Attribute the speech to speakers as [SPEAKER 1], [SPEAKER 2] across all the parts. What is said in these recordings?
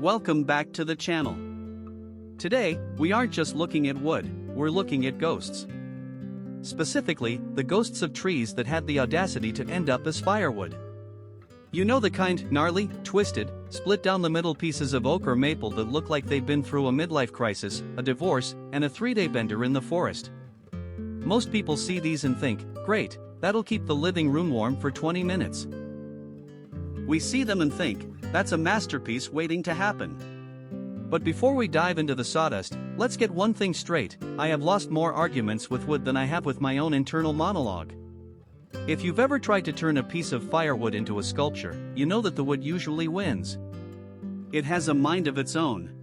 [SPEAKER 1] Welcome back to the channel. Today, we aren't just looking at wood, we're looking at ghosts. Specifically, the ghosts of trees that had the audacity to end up as firewood. You know the kind, gnarly, twisted, split down the middle pieces of oak or maple that look like they've been through a midlife crisis, a divorce, and a 3-day bender in the forest. Most people see these and think, great, that'll keep the living room warm for 20 minutes. We see them and think, that's a masterpiece waiting to happen. But before we dive into the sawdust, let's get one thing straight: I have lost more arguments with wood than I have with my own internal monologue. If you've ever tried to turn a piece of firewood into a sculpture, you know that the wood usually wins. It has a mind of its own.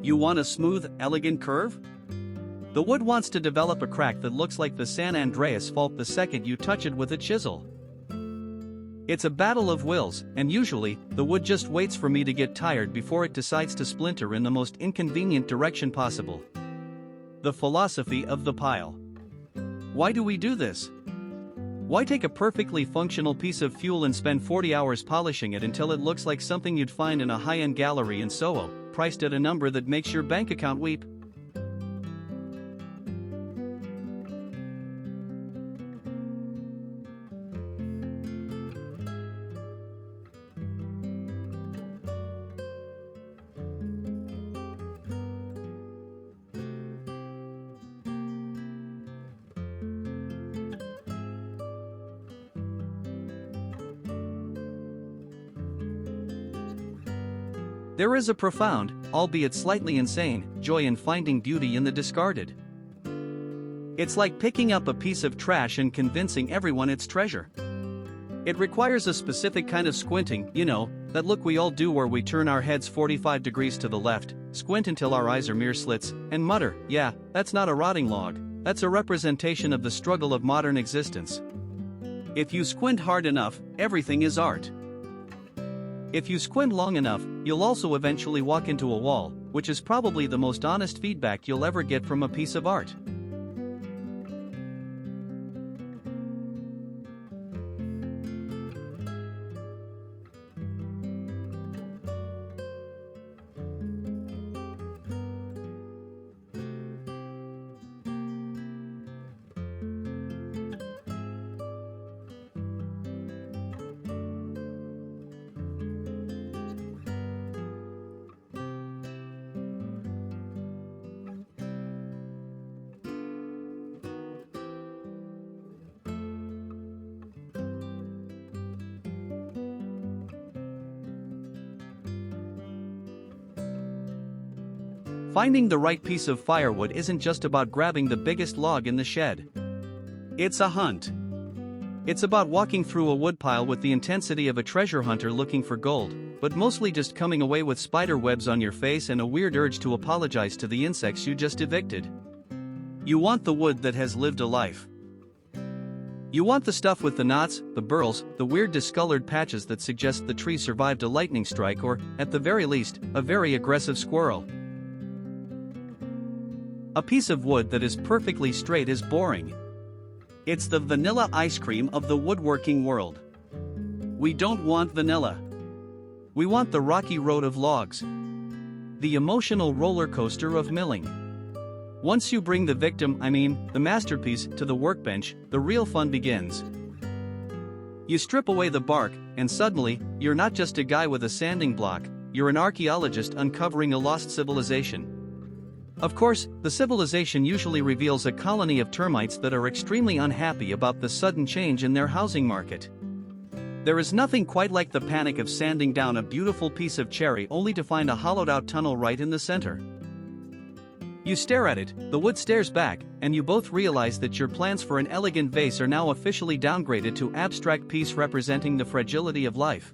[SPEAKER 1] You want a smooth, elegant curve? The wood wants to develop a crack that looks like the San Andreas fault the second you touch it with a chisel. It's a battle of wills, and usually, the wood just waits for me to get tired before it decides to splinter in the most inconvenient direction possible. The philosophy of the pile. Why do we do this? Why take a perfectly functional piece of fuel and spend 40 hours polishing it until it looks like something you'd find in a high-end gallery in Soho, priced at a number that makes your bank account weep? There is a profound, albeit slightly insane, joy in finding beauty in the discarded. It's like picking up a piece of trash and convincing everyone it's treasure. It requires a specific kind of squinting, you know, that look we all do where we turn our heads 45 degrees to the left, squint until our eyes are mere slits, and mutter, yeah, that's not a rotting log, that's a representation of the struggle of modern existence. If you squint hard enough, everything is art. If you squint long enough, you'll also eventually walk into a wall, which is probably the most honest feedback you'll ever get from a piece of art. Finding the right piece of firewood isn't just about grabbing the biggest log in the shed. It's a hunt. It's about walking through a woodpile with the intensity of a treasure hunter looking for gold, but mostly just coming away with spider webs on your face and a weird urge to apologize to the insects you just evicted. You want the wood that has lived a life. You want the stuff with the knots, the burls, the weird discolored patches that suggest the tree survived a lightning strike or, at the very least, a very aggressive squirrel. A piece of wood that is perfectly straight is boring. It's the vanilla ice cream of the woodworking world. We don't want vanilla. We want the rocky road of logs. The emotional roller coaster of milling. Once you bring the the masterpiece, to the workbench, the real fun begins. You strip away the bark, and suddenly, you're not just a guy with a sanding block, you're an archaeologist uncovering a lost civilization. Of course, the civilization usually reveals a colony of termites that are extremely unhappy about the sudden change in their housing market. There is nothing quite like the panic of sanding down a beautiful piece of cherry only to find a hollowed-out tunnel right in the center. You stare at it, the wood stares back, and you both realize that your plans for an elegant vase are now officially downgraded to abstract piece representing the fragility of life.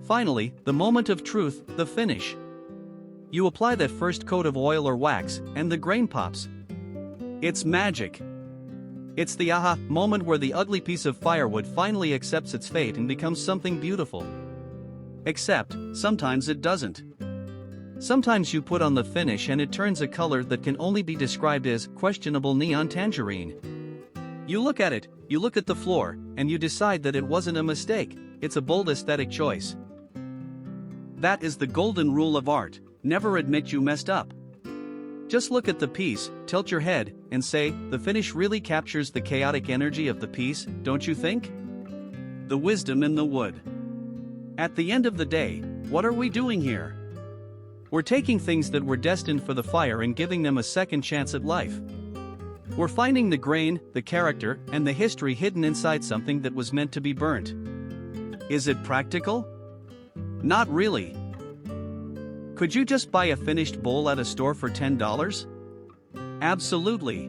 [SPEAKER 1] Finally, the moment of truth, the finish. You apply that first coat of oil or wax, and the grain pops. It's magic. It's the aha moment where the ugly piece of firewood finally accepts its fate and becomes something beautiful. Except, sometimes it doesn't. Sometimes you put on the finish and it turns a color that can only be described as questionable neon tangerine. You look at it, you look at the floor, and you decide that it wasn't a mistake, it's a bold aesthetic choice. That is the golden rule of art: never admit you messed up. Just look at the piece, tilt your head, and say, the finish really captures the chaotic energy of the piece, don't you think? The wisdom in the wood. At the end of the day, what are we doing here? We're taking things that were destined for the fire and giving them a second chance at life. We're finding the grain, the character, and the history hidden inside something that was meant to be burnt. Is it practical? Not really. Could you just buy a finished bowl at a store for $10? Absolutely.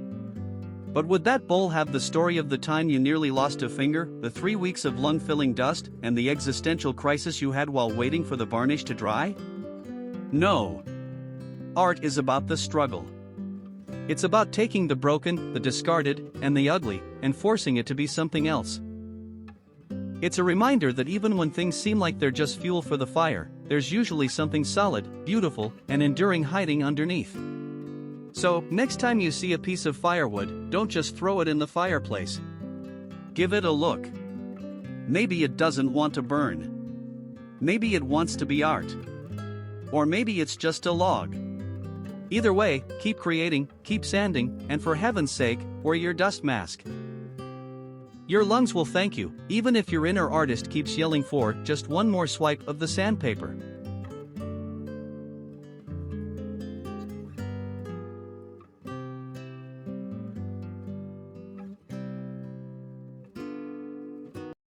[SPEAKER 1] But would that bowl have the story of the time you nearly lost a finger, the 3 weeks of lung-filling dust, and the existential crisis you had while waiting for the varnish to dry? No. Art is about the struggle. It's about taking the broken, the discarded, and the ugly, and forcing it to be something else. It's a reminder that even when things seem like they're just fuel for the fire, there's usually something solid, beautiful, and enduring hiding underneath. So, next time you see a piece of firewood, don't just throw it in the fireplace. Give it a look. Maybe it doesn't want to burn. Maybe it wants to be art. Or maybe it's just a log. Either way, keep creating, keep sanding, and for heaven's sake, wear your dust mask. Your lungs will thank you, even if your inner artist keeps yelling for just one more swipe of the sandpaper.